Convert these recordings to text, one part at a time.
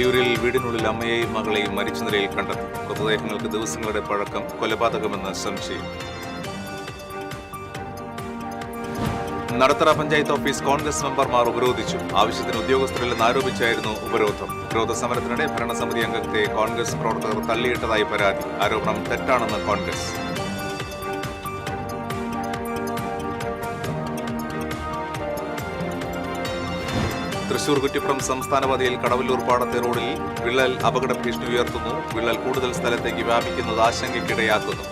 പടിയൂരിൽ വീടിനുള്ളിൽ അമ്മയെയും മകളെയും മരിച്ച നിലയിൽ കണ്ടെത്തി. മൃതദേഹങ്ങൾക്ക് ദിവസങ്ങളുടെ പഴക്കം. കൊലപാതകമെന്ന് സംശയം. നടത്തറ പഞ്ചായത്ത് ഓഫീസ് കോൺഗ്രസ് മെമ്പർമാർ ഉപരോധിച്ചു. ആവശ്യത്തിന് ഉദ്യോഗസ്ഥരില്ലെന്ന് ആരോപിച്ചായിരുന്നു ഉപരോധം. വിരോധ സമരത്തിനിടെ ഭരണസമിതി അംഗത്തെ കോൺഗ്രസ് പ്രവർത്തകർ തള്ളിയിട്ടതായി പരാതി. ആരോപണം തെറ്റാണെന്ന് കോൺഗ്രസ്. തൃശൂർ കുറ്റിപ്പുറം സംസ്ഥാനപാതയിൽ കടവല്ലൂർ പാടത്തെ റോഡിൽ വിള്ളൽ അപകട ഭീഷണി ഉയർത്തുന്നു. വിള്ളൽ കൂടുതൽ സ്ഥലത്തേക്ക് വ്യാപിക്കുന്നത് ആശങ്കയ്ക്കിടയാക്കുന്നു.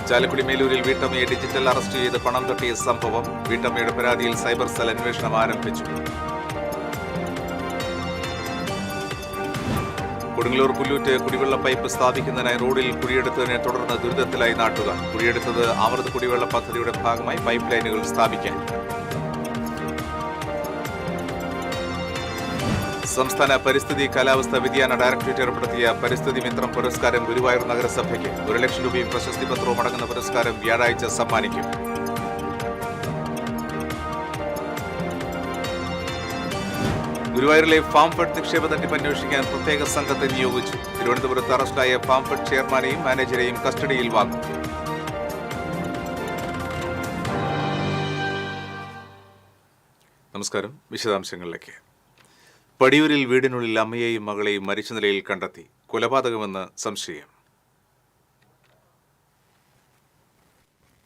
ചാലക്കുടി മേലൂരിൽ വീട്ടമ്മയെ ഡിജിറ്റൽ അറസ്റ്റ് ചെയ്ത് പണം തട്ടിയ സംഭവം. വീട്ടമ്മയുടെ പരാതിയിൽ സൈബർ സെൽ അന്വേഷണം ആരംഭിച്ചു. കൊടുങ്ങല്ലൂർ പുല്ലൂറ്റ് കുടിവെള്ള പൈപ്പ് സ്ഥാപിക്കുന്നതിനായി റോഡിൽ കുഴിയെടുത്തതിനെ തുടർന്ന് ദുരിതത്തിലായി നാട്ടുകാർ. കുഴിയെടുത്തത് അമൃത് കുടിവെള്ള പദ്ധതിയുടെ ഭാഗമായി പൈപ്പ് ലൈനുകൾ സ്ഥാപിക്കാൻ. സംസ്ഥാന പരിസ്ഥിതി കാലാവസ്ഥാ വ്യതിയാന ഡയറക്ടറേറ്റ് ഏർപ്പെടുത്തിയ പരിസ്ഥിതി മിത്രം പുരസ്കാരം ഗുരുവായൂർ നഗരസഭയ്ക്ക്. 1 ലക്ഷം രൂപയും പ്രശസ്തി പത്രവും അടങ്ങുന്ന പുരസ്കാരം വ്യാഴാഴ്ച സമ്മാനിക്കും. ഗുരുവായൂരിലെ ഫാം ഫണ്ട് നിക്ഷേപ തട്ടിപ്പ് അന്വേഷിക്കാൻ പ്രത്യേക സംഘത്തെ നിയോഗിച്ചു. തിരുവനന്തപുരത്ത് അറസ്റ്റിലായ ഫാം ഫണ്ട് ചെയർമാനെയും മാനേജരെയും കസ്റ്റഡിയിൽ വാങ്ങും. നമസ്കാരം. വിശദാംശങ്ങളിലേക്ക്. പടിയൂരിൽ വീടിനുള്ളിൽ അമ്മയെയും മകളെയും മരിച്ച നിലയിൽ കണ്ടെത്തി. കൊലപാതകമെന്ന് സംശയം.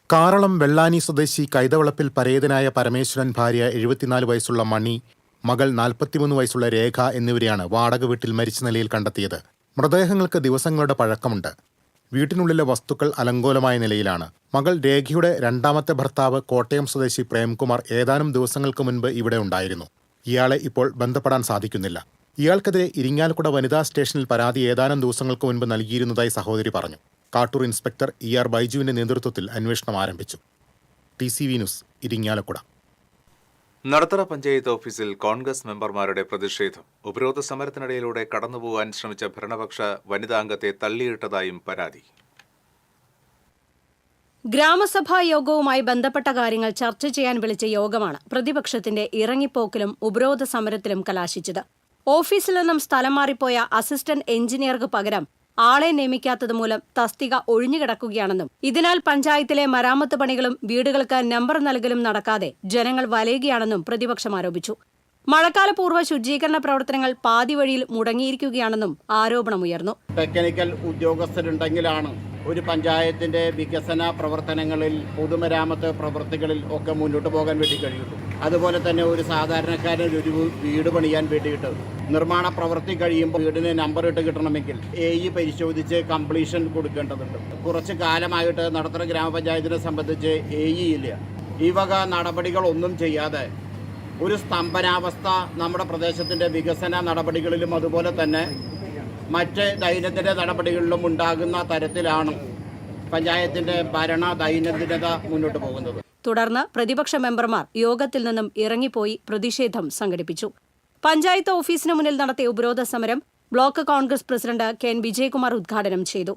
കാറളം വെള്ളാനി സ്വദേശി കൈതവളപ്പിൽ പരേതനായ പരമേശ്വരൻ, ഭാര്യ 74 വയസ്സുള്ള മണി, മകൾ 43 വയസ്സുള്ള രേഖ എന്നിവരെയാണ് വാടക വീട്ടിൽ മരിച്ച നിലയിൽ കണ്ടെത്തിയത്. മൃതദേഹങ്ങൾക്ക് ദിവസങ്ങളുടെ പഴക്കമുണ്ട്. വീട്ടിനുള്ളിലെ വസ്തുക്കൾ അലങ്കോലമായ നിലയിലാണ്. മകൾ രേഖയുടെ രണ്ടാമത്തെ ഭർത്താവ് കോട്ടയം സ്വദേശി പ്രേംകുമാർ ഏതാനും ദിവസങ്ങൾക്ക് മുൻപ് ഇവിടെ ഉണ്ടായിരുന്നു. ഇയാളെ ഇപ്പോൾ ബന്ധപ്പെടാൻ സാധിക്കുന്നില്ല. ഇയാൾക്കെതിരെ ഇരിങ്ങാലക്കുട വനിതാ സ്റ്റേഷനിൽ പരാതി ഏതാനും ദിവസങ്ങൾക്ക് മുൻപ് നൽകിയിരുന്നതായി സഹോദരി പറഞ്ഞു. കാട്ടൂർ ഇൻസ്പെക്ടർ ER ബൈജുവിന്റെ നേതൃത്വത്തിൽ അന്വേഷണം ആരംഭിച്ചു. TCV news, Irinjalakuda. നടത്തറ പഞ്ചായത്ത് ഓഫീസിൽ കോൺഗ്രസ് മെമ്പർമാരുടെ പ്രതിഷേധം. ഉപരോധ സമരത്തിനിടയിലൂടെ കടന്നുപോകാൻ ശ്രമിച്ച ഭരണപക്ഷ വനിതാ അംഗത്തെ തള്ളിയിട്ടതായും പരാതി. ഗ്രാമസഭാ യോഗവുമായി ബന്ധപ്പെട്ട കാര്യങ്ങൾ ചർച്ച ചെയ്യാൻ വിളിച്ച യോഗമാണ് പ്രതിപക്ഷത്തിന്റെ ഇറങ്ങിപ്പോക്കിലും ഉപരോധ സമരത്തിലും കലാശിച്ചത്. ഓഫീസിൽ നിന്നും സ്ഥലം മാറിപ്പോയ അസിസ്റ്റന്റ് എഞ്ചിനീയർക്ക് പകരം ആളെ നിയമിക്കാത്തത് മൂലം തസ്തിക ഒഴിഞ്ഞുകിടക്കുകയാണെന്നും ഇതിനാൽ പഞ്ചായത്തിലെ മരാമത്ത് പണികളും വീടുകൾക്ക് നമ്പർ നൽകലും നടക്കാതെ ജനങ്ങൾ വലയുകയാണെന്നും പ്രതിപക്ഷം ആരോപിച്ചു. മഴക്കാലപൂർവ്വ ശുചീകരണ പ്രവർത്തനങ്ങൾ പാതി വഴിയിൽ മുടങ്ങിയിരിക്കുകയാണെന്നും ആരോപണമുയർന്നു. ടെക്നിക്കൽ ഉദ്യോഗസ്ഥരുണ്ടെങ്കിലാണ് ഒരു പഞ്ചായത്തിന്റെ വികസന പ്രവർത്തനങ്ങളിൽ, പൊതുമരാമത്ത് പ്രവൃത്തികളിൽ ഒക്കെ മുന്നോട്ട് പോകാൻ വേണ്ടി കഴിയുള്ളൂ. അതുപോലെ തന്നെ ഒരു സാധാരണക്കാരൻ ഒരു വീട് പണിയാൻ വേണ്ടിയിട്ട് നിർമ്മാണ പ്രവൃത്തി കഴിയുമ്പോൾ വീടിന് നമ്പർ ഇട്ട് കിട്ടണമെങ്കിൽ AE പരിശോധിച്ച് കംപ്ലീഷൻ കൊടുക്കേണ്ടതുണ്ട്. കുറച്ച് കാലമായിട്ട് നടത്തറ ഗ്രാമപഞ്ചായത്തിനെ സംബന്ധിച്ച് AE ഇല്ല. ഈ വക നടപടികളൊന്നും ചെയ്യാതെ ഒരു സ്തംഭനാവസ്ഥ നമ്മുടെ പ്രദേശത്തിൻ്റെ വികസന നടപടികളിലും അതുപോലെ തന്നെ മറ്റ് ദൈനംദിന നടപടികളിലും ഉണ്ടാകുന്ന തരത്തിലാണ് പഞ്ചായത്തിൻ്റെ ഭരണ ദൈനംദിനത മുന്നോട്ട് പോകുന്നത്. തുടർന്ന് പ്രതിപക്ഷ മെമ്പർമാർ യോഗത്തിൽ നിന്നും ഇറങ്ങിപ്പോയി പ്രതിഷേധം സംഘടിപ്പിച്ചു. പഞ്ചായത്ത് ഓഫീസിന് മുന്നിൽ നടത്തിയ ഉപരോധ സമരം block Congress president KN Vijayakumar ഉദ്ഘാടനം ചെയ്തു.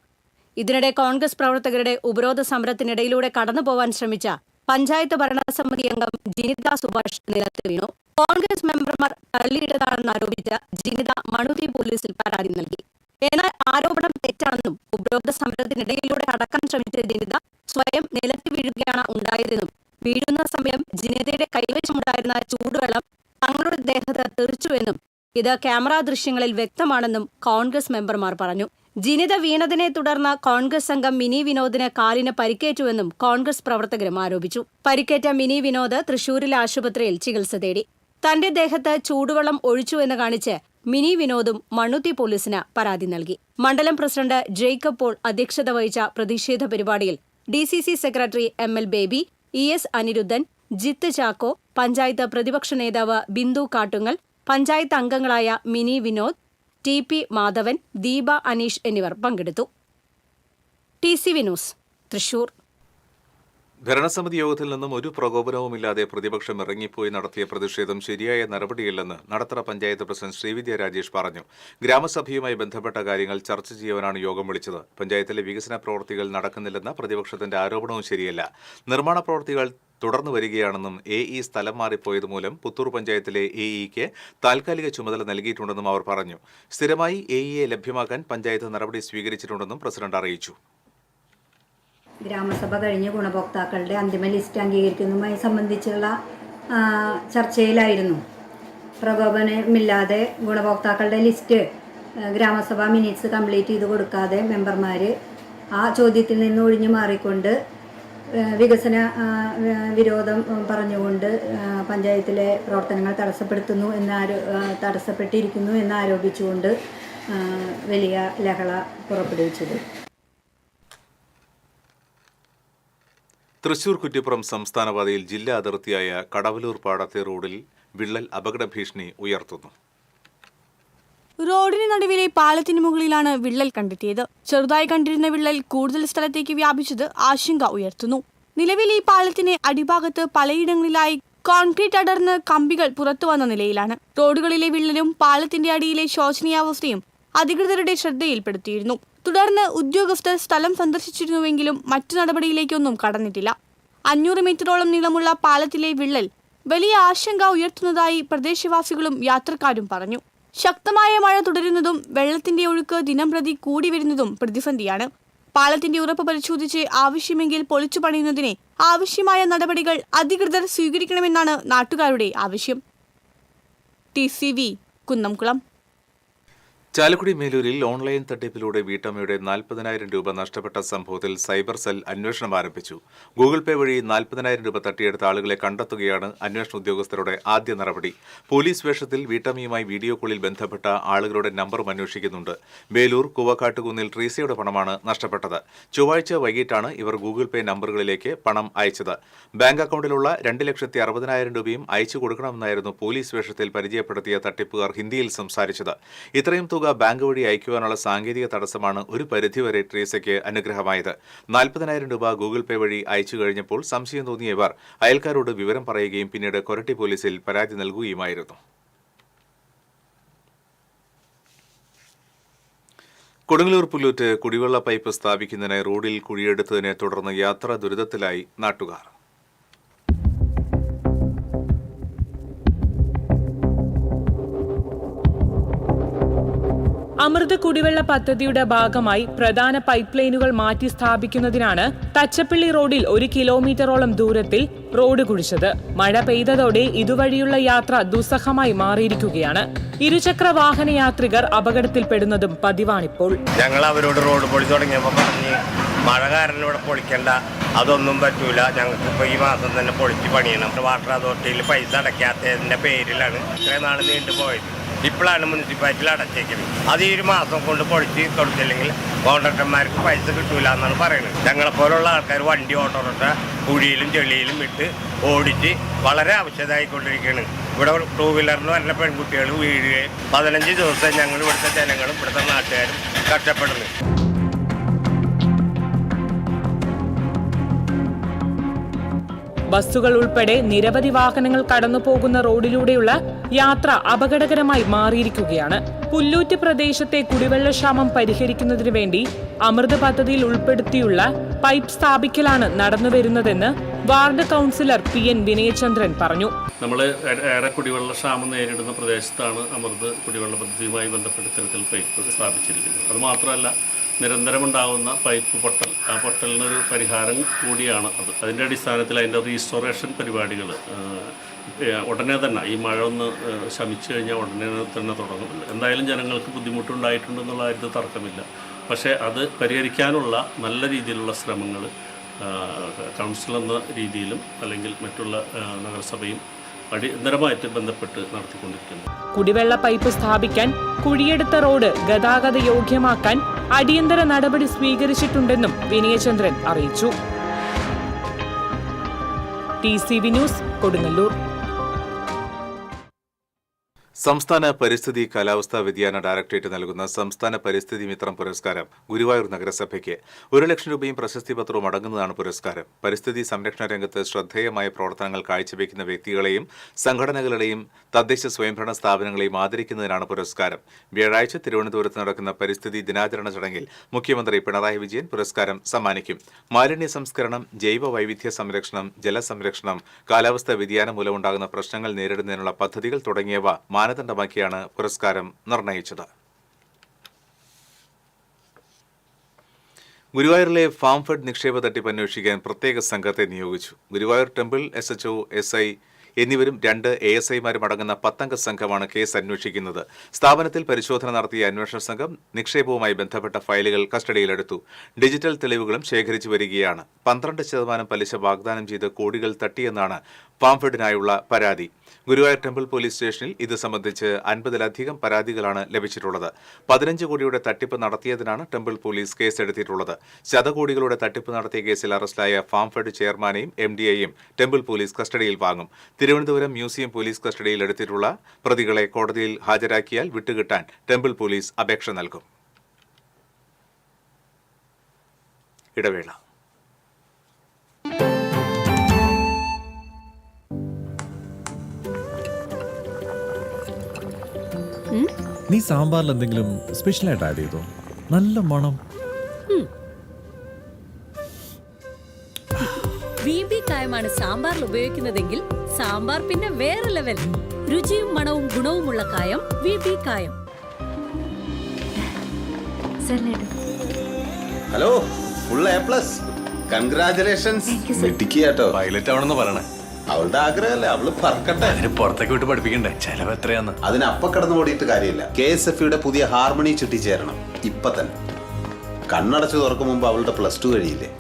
ഇതിനിടെ കോൺഗ്രസ് പ്രവർത്തകരുടെ ഉപരോധ സമരത്തിനിടയിലൂടെ കടന്നുപോകാൻ ശ്രമിച്ച പഞ്ചായത്ത് ഭരണസമിതി അംഗം ജിനിത സുഭാഷ് നിലത്ത് വീണു. കോൺഗ്രസ് മെമ്പർമാർ തള്ളിയിട്ടതാണെന്നാരോപിച്ച് ജിനിത മണുതി പോലീസിൽ പരാതി നൽകി. എന്നാൽ ആരോപണം തെറ്റാണെന്നും ഉപരോധ സമരത്തിനിടയിലൂടെ അടക്കാൻ ശ്രമിച്ച ജിനിത സ്വയം നിലത്ത് വീഴുകയാണ് ഉണ്ടായതെന്നും വീഴുന്ന സമയം ജിനിതയുടെ കൈവശമുണ്ടായിരുന്ന ചൂടുവെള്ളം തങ്ങളുടെ ദേഹത്ത് തെറിച്ചുവെന്നും ഇത് ക്യാമറ ദൃശ്യങ്ങളിൽ വ്യക്തമാണെന്നും കോൺഗ്രസ് മെമ്പർമാർ പറഞ്ഞു. ജിനിത വീണതിനെ തുടർന്ന് കോൺഗ്രസ് അംഗം മിനി വിനോദിന് കാലിന് പരിക്കേറ്റുവെന്നും കോൺഗ്രസ് പ്രവർത്തകരും ആരോപിച്ചു. പരിക്കേറ്റ മിനി വിനോദ് തൃശൂരിലെ ആശുപത്രിയിൽ ചികിത്സ തേടി. തന്റെ ദേഹത്ത് ചൂടുവെള്ളം ഒഴിച്ചുവെന്ന് കാണിച്ച് മിനി വിനോദും മണ്ണുത്തി പോലീസിന് പരാതി നൽകി. മണ്ഡലം പ്രസിഡന്റ് ജേക്കബ് പോൾ അധ്യക്ഷത വഹിച്ച പ്രതിഷേധ പരിപാടിയിൽ DCC secretary ML Baby, ES Aniruddhan, Jith Chacko, panchayat പ്രതിപക്ഷ നേതാവ് ബിന്ദു കാട്ടുങ്ങൽ, പഞ്ചായത്ത് അംഗങ്ങളായ മിനി വിനോദ്, TP മാധവൻ, ദീപ അനീഷ് എന്നിവർ പങ്കെടുത്തു. TCV news, Thrissur. ഭരണസമിതി യോഗത്തിൽ നിന്നും ഒരു പ്രകോപനവുമില്ലാതെ പ്രതിപക്ഷം ഇറങ്ങിപ്പോയി നടത്തിയ പ്രതിഷേധം ശരിയായ നടപടിയില്ലെന്ന് നടത്തറ പഞ്ചായത്ത് പ്രസിഡന്റ് ശ്രീവിദ്യ രാജേഷ് പറഞ്ഞു. ഗ്രാമസഭയുമായി ബന്ധപ്പെട്ട കാര്യങ്ങൾ ചർച്ച ചെയ്യാനാണ് യോഗം വിളിച്ചത്. പഞ്ചായത്തിലെ വികസന പ്രവൃത്തികൾ നടക്കുന്നില്ലെന്ന പ്രതിപക്ഷത്തിന്റെ ആരോപണവും ശരിയല്ല. നിർമ്മാണ പ്രവൃത്തികൾ തുടർന്നു വരികയാണെന്നും AE സ്ഥലം മാറിപ്പോയത് മൂലം പുത്തൂർ പഞ്ചായത്തിലെ AEക്ക് താൽക്കാലിക ചുമതല നൽകിയിട്ടുണ്ടെന്നും അവർ പറഞ്ഞു. സ്ഥിരമായി AEയെ ലഭ്യമാക്കാൻ പഞ്ചായത്ത് നടപടി സ്വീകരിച്ചിട്ടുണ്ടെന്നും പ്രസിഡന്റ് അറിയിച്ചു. ഗ്രാമസഭ കഴിഞ്ഞ് ഗുണഭോക്താക്കളുടെ അന്തിമ ലിസ്റ്റ് അംഗീകരിക്കുന്നതുമായി സംബന്ധിച്ചുള്ള ചർച്ചയിലായിരുന്നു. പ്രകോപനമില്ലാതെ ഗുണഭോക്താക്കളുടെ ലിസ്റ്റ് ഗ്രാമസഭാ മിനിറ്റ്സ് കംപ്ലീറ്റ് ചെയ്ത് കൊടുക്കാതെ മെമ്പർമാർ ആ ചോദ്യത്തിൽ നിന്ന് ഒഴിഞ്ഞു മാറിക്കൊണ്ട് വികസന വിരോധം പറഞ്ഞുകൊണ്ട് പഞ്ചായത്തിലെ പ്രവർത്തനങ്ങൾ തടസ്സപ്പെട്ടിരിക്കുന്നു എന്നാരോപിച്ചുകൊണ്ട് വലിയ ലഹള പുറപ്പെടുവിച്ചത്. തൃശൂർ കുറ്റിപ്പുറം സംസ്ഥാനപാതയിൽ ജില്ലാ അതിർത്തിയായ കടവലൂർ പാടത്തെ റോഡിൽ വിള്ളൽ അപകട ഭീഷണി ഉയർത്തുന്നു. റോഡിന് നടുവിലെ പാലത്തിന് മുകളിലാണ് വിള്ളൽ കണ്ടെത്തിയത്. ചെറുതായി കണ്ടിരുന്ന വിള്ളൽ കൂടുതൽ സ്ഥലത്തേക്ക് വ്യാപിച്ചത് ആശങ്ക ഉയർത്തുന്നു. നിലവിൽ ഈ പാലത്തിന് അടിഭാഗത്ത് പലയിടങ്ങളിലായി കോൺക്രീറ്റ് അടർന്ന് കമ്പികൾ പുറത്തു വന്ന നിലയിലാണ്. റോഡുകളിലെ വിള്ളലും പാലത്തിന്റെ അടിയിലെ ശോചനീയാവസ്ഥയും അധികൃതരുടെ ശ്രദ്ധയിൽപ്പെടുത്തിയിരുന്നു. തുടർന്ന് ഉദ്യോഗസ്ഥർ സ്ഥലം സന്ദർശിച്ചിരുന്നുവെങ്കിലും മറ്റു നടപടിയിലേക്കൊന്നും കടന്നിട്ടില്ല. 500 മീറ്ററോളം നീളമുള്ള പാലത്തിലെ വിള്ളൽ വലിയ ആശങ്ക ഉയർത്തുന്നതായി പ്രദേശവാസികളും യാത്രക്കാരും പറഞ്ഞു. ശക്തമായ മഴ തുടരുന്നതും വെള്ളത്തിന്റെ ഒഴുക്ക് ദിനംപ്രതി കൂടി വരുന്നതും പ്രതിസന്ധിയാണ്. പാലത്തിന്റെ ഉറപ്പ് പരിശോധിച്ച് ആവശ്യമെങ്കിൽ പൊളിച്ചു പണിയുന്നതിന് ആവശ്യമായ നടപടികൾ അധികൃതർ സ്വീകരിക്കണമെന്നാണ് നാട്ടുകാരുടെ ആവശ്യം. TCV കുന്നംകുളം. ചാലക്കുടി മേലൂരിൽ ഓൺലൈൻ തട്ടിപ്പിലൂടെ വീട്ടമ്മയുടെ 40,000 രൂപ നഷ്ടപ്പെട്ട സംഭവത്തിൽ സൈബർ സെൽ അന്വേഷണം ആരംഭിച്ചു. ഗൂഗിൾ പേ വഴി 40,000 രൂപ തട്ടിയെടുത്ത ആളുകളെ കണ്ടെത്തുകയാണ് അന്വേഷണ ഉദ്യോഗസ്ഥരുടെ ആദ്യ നടപടി. പോലീസ് വേഷത്തിൽ വീട്ടമ്മയുമായി വീഡിയോ കോളിൽ ബന്ധപ്പെട്ട ആളുകളുടെ നമ്പറും അന്വേഷിക്കുന്നുണ്ട്. മേലൂർ കുവക്കാട്ടുകുന്നിൽ ട്രീസയുടെ പണമാണ് നഷ്ടപ്പെട്ടത്. ചൊവ്വാഴ്ച വൈകിട്ടാണ് ഇവർ ഗൂഗിൾ പേ നമ്പറുകളിലേക്ക് പണം അയച്ചത്. ബാങ്ക് അക്കൗണ്ടിലുള്ള 2,60,60,000 രൂപയും അയച്ചു കൊടുക്കണമെന്നായിരുന്നു പോലീസ് വേഷത്തിൽ പരിചയപ്പെടുത്തിയ തട്ടിപ്പുകാർ ഹിന്ദിയിൽ സംസാരിച്ചത്. ഇത്രയും തുക ബാങ്ക് വഴി അയക്കുവാനുള്ള സാങ്കേതിക തടസ്സമാണ് ഒരു പരിധിവരെ ട്രീസയ്ക്ക് അനുഗ്രഹമായത്. 40,000 രൂപ ഗൂഗിൾ പേ വഴി അയച്ചു കഴിഞ്ഞപ്പോൾ സംശയം തോന്നിയ ഇവർ അയൽക്കാരോട് വിവരം പറയുകയും പിന്നീട് കൊരട്ടി പോലീസിൽ പരാതി നൽകുകയുമായിരുന്നു. കൊടുങ്ങല്ലൂർ പുല്ലൂറ്റ് കുടിവെള്ള പൈപ്പ് സ്ഥാപിക്കുന്നതിന് റോഡിൽ കുഴിയെടുത്തതിനെ തുടർന്ന് യാത്രാ ദുരിതത്തിലായി നാട്ടുകാർ. അമൃത് കുടിവെള്ള പദ്ധതിയുടെ ഭാഗമായി പ്രധാന പൈപ്പ് ലൈനുകൾ മാറ്റി സ്ഥാപിക്കുന്നതിനാണ് തച്ചപ്പള്ളി റോഡിൽ 1 കിലോമീറ്ററോളം ദൂരത്തിൽ റോഡ് കുഴിച്ചത്. മഴ പെയ്തതോടെ ഇതുവഴിയുള്ള യാത്ര ദുസ്സഹമായി മാറിയിരിക്കുകയാണ്. ഇരുചക്ര വാഹന യാത്രികർ അപകടത്തിൽപ്പെടുന്നതും പതിവാണിപ്പോൾ. ഞങ്ങൾ അവരോട് റോഡ് പൊളി തുടങ്ങിയപ്പോൾ പറഞ്ഞ് മഴ കാരണം ഇവിടെ പൊളിക്കണ്ട, അതൊന്നും പറ്റൂല, ഞങ്ങൾക്ക് ഇപ്പോൾ ഈ മാസം തന്നെ പൊളിച്ച് പണിയണം. വാട്ടർ അതോറിറ്റിയിൽ പൈസ അടയ്ക്കാത്തതിൻ്റെ പേരിലാണ് ഇത്രയും നാൾ നീണ്ടുപോയത്. ഇപ്പോഴാണ് മുനിസിപ്പാലിറ്റിയിൽ അടച്ചേക്കുന്നത്. അത് ഈ ഒരു മാസം കൊണ്ട് പൊളിച്ച് കൊടുത്തില്ലെങ്കിൽ കോൺട്രാക്ടർമാർക്ക് പൈസ കിട്ടൂല എന്നാണ് പറയുന്നത്. ഞങ്ങളെപ്പോലുള്ള ആൾക്കാർ വണ്ടി ഓട്ടോറിക്ഷ കുഴിയിലും ചെളിയിലും ഇട്ട് ഓടിച്ച് വളരെ ആവശ്യമായിക്കൊണ്ടിരിക്കുകയാണ്. ഇവിടെ 2 വീലറിന് വരുന്ന പെൺകുട്ടികൾ വീഴുകയും 15 ദിവസം ഞങ്ങൾ ഇവിടുത്തെ ജനങ്ങളും ഇവിടുത്തെ നാട്ടുകാരും കഷ്ടപ്പെടുന്നു. ബസ്സുകൾ ഉൾപ്പെടെ നിരവധി വാഹനങ്ങൾ കടന്നുപോകുന്ന റോഡിലൂടെയുള്ള യാത്ര അപകടകരമായി മാറിയിരിക്കുകയാണ്. പുല്ലൂറ്റ് പ്രദേശത്തെ കുടിവെള്ളക്ഷാമം പരിഹരിക്കുന്നതിനു വേണ്ടി അമൃത് പദ്ധതിയിൽ ഉൾപ്പെടുത്തിയുള്ള പൈപ്പ് സ്ഥാപിക്കലാണ് നടന്നുവരുന്നതെന്ന് വാർഡ് കൗൺസിലർ PN വിനയചന്ദ്രൻ പറഞ്ഞു. നമ്മൾ ഏറെ കുടിവെള്ളക്ഷാമം നേരിടുന്ന പ്രദേശത്താണ് അമൃത് കുടിവെള്ള പദ്ധതിയുമായി ബന്ധപ്പെട്ട് ഇത്തരത്തിൽ പൈപ്പ് സ്ഥാപിച്ചിരിക്കുന്നത്. അതുമാത്രമല്ല, നിരന്തരമുണ്ടാകുന്ന പൈപ്പ് പൊട്ടൽ, ആ പൊട്ടലിനൊരു പരിഹാരം കൂടിയാണ് അത്. അതിൻ്റെ അടിസ്ഥാനത്തിൽ അതിൻ്റെ റീസ്റ്റോറേഷൻ പരിപാടികൾ ഉടനെ തന്നെ, ഈ മഴ ഒന്ന് ശമിച്ചു കഴിഞ്ഞാൽ ഉടനെ തന്നെ തുടങ്ങും. എന്തായാലും ജനങ്ങൾക്ക് ബുദ്ധിമുട്ടുണ്ടായിട്ടുണ്ടെന്നുള്ള കാര്യത്തിൽ തർക്കമില്ല. പക്ഷേ അത് പരിഹരിക്കാനുള്ള നല്ല രീതിയിലുള്ള ശ്രമങ്ങൾ കൗൺസിൽ എന്ന രീതിയിലും അല്ലെങ്കിൽ മറ്റുള്ള നഗരസഭയും അടിയന്തരമായിട്ട് ബന്ധപ്പെട്ട് നടത്തിക്കൊണ്ടിരിക്കുന്നു. കുടിവെള്ള പൈപ്പ് സ്ഥാപിക്കാൻ കുഴിയെടുത്ത റോഡ് ഗതാഗത യോഗ്യമാക്കാൻ അടിയന്തര നടപടി സ്വീകരിച്ചിട്ടുണ്ടെന്നും വിനയചന്ദ്രൻ അറിയിച്ചു. TCV news, Kodungallur. സംസ്ഥാന പരിസ്ഥിതി കാലാവസ്ഥാ വ്യതിയാന ഡയറക്ടറേറ്റ് നൽകുന്ന സംസ്ഥാന പരിസ്ഥിതി മിത്രം പുരസ്കാരം ഗുരുവായൂർ നഗരസഭയ്ക്ക് 1 ലക്ഷം രൂപയും പ്രശസ്തി പത്രവും അടങ്ങുന്നതാണ് പുരസ്കാരം. പരിസ്ഥിതി സംരക്ഷണ രംഗത്ത് ശ്രദ്ധേയമായ പ്രവർത്തനങ്ങൾ കാഴ്ചവെക്കുന്ന വ്യക്തികളെയും സംഘടനകളെയും തദ്ദേശ സ്വയംഭരണ സ്ഥാപനങ്ങളെയും ആദരിക്കുന്നതിനാണ് പുരസ്കാരം. വ്യാഴാഴ്ച തിരുവനന്തപുരത്ത് നടക്കുന്ന പരിസ്ഥിതി ദിനാചരണ ചടങ്ങിൽ മുഖ്യമന്ത്രി പിണറായി വിജയൻ പുരസ്കാരം സമ്മാനിക്കും. മാലിന്യ സംസ്കരണം, ജൈവ വൈവിധ്യ സംരക്ഷണം, ജലസംരക്ഷണം, കാലാവസ്ഥാ വ്യതിയാനം മൂലമുണ്ടാകുന്ന പ്രശ്നങ്ങൾ നേരിടുന്നതിനുള്ള പദ്ധതികൾ തുടങ്ങിയവ മാനദണ്ഡമാക്കിയാണ് പുരസ്കാരം നിർണയിച്ചത്. ഗുരുവായൂരിലെ ഫാം ഫെഡ് നിക്ഷേപ തട്ടിപ്പ് അന്വേഷിക്കാൻ പ്രത്യേക സംഘത്തെ നിയോഗിച്ചു. ഗുരുവായൂർ ടെമ്പിൾ SHO, SI എന്നിവരും 2 ASIമാരും അടങ്ങുന്ന 10-അംഗ സംഘമാണ് കേസ് അന്വേഷിക്കുന്നത്. സ്ഥാപനത്തിൽ പരിശോധന നടത്തിയ അന്വേഷണ സംഘം നിക്ഷേപവുമായി ബന്ധപ്പെട്ട ഫയലുകൾ കസ്റ്റഡിയിലെടുത്തു. ഡിജിറ്റൽ തെളിവുകളും ശേഖരിച്ചു വരികയാണ്. 12% പലിശ വാഗ്ദാനം ചെയ്ത് കോടികൾ തട്ടിയെന്നാണ് ഫാംഫെഡിനായുള്ള പരാതി. ഗുരുവായൂർ ടെമ്പിൾ പോലീസ് സ്റ്റേഷനിൽ ഇത് സംബന്ധിച്ച് 50-ലധികം പരാതികളാണ് ലഭിച്ചിട്ടുള്ളത്. 15 കോടിയുടെ തട്ടിപ്പ് നടത്തിയതിനാണ് ടെമ്പിൾ പോലീസ് കേസെടുത്തിട്ടുള്ളത്. ശതകോടികളുടെ തട്ടിപ്പ് നടത്തിയ കേസിൽ അറസ്റ്റിലായ ഫാംഫെഡ് ചെയർമാനെയും MDയെയും ടെമ്പിൾ പോലീസ് കസ്റ്റഡിയിൽ വാങ്ങും. തിരുവനന്തപുരം മ്യൂസിയം പോലീസ് കസ്റ്റഡിയിൽ എടുത്തിട്ടുള്ള പ്രതികളെ കോടതിയിൽ ഹാജരാക്കിയാൽ വിട്ടുകിട്ടാൻ ടെമ്പിൾ പോലീസ് അപേക്ഷ നൽകും. ഇടവേള. നീ സാമ്പാറിൽ എന്തെങ്കിലും സ്പെഷ്യലായിട്ട് ആഡ് ചെയ്തോ? നല്ല മണം. VB കായമാണ് സാമ്പാറിൽ ഉപയോഗിക്കുന്നതെങ്കിൽ സാമ്പാർ പിന്നെ വേറെ ലെവൽ. രുചിയും മണവും ഗുണവുമുള്ള കായം VB കായം. Hello, full A+. കൺഗ്രാചുലേഷൻസ്. വെട്ടിക്കാട്ടോ. പൈലറ്റ് ആവണമെന്ന് പറയണേ. അവളുടെ ആഗ്രഹമല്ലേ, അവള് പറക്കട്ടെ. അതിന് പുറത്തേക്ക് വിട്ട് പഠിപ്പിക്കണ്ടേ? ചെലവ് എത്രയാന്ന്? അതിന് അപ്പ കടന്നു ഓടിയിട്ട് കാര്യമില്ല. KSFEയുടെ പുതിയ ഹാർമണി ചുറ്റി ചേരണം ഇപ്പൊ തന്നെ. കണ്ണടച്ചു തുറക്കും മുമ്പ് അവളുടെ +2 കഴിയില്ലേ.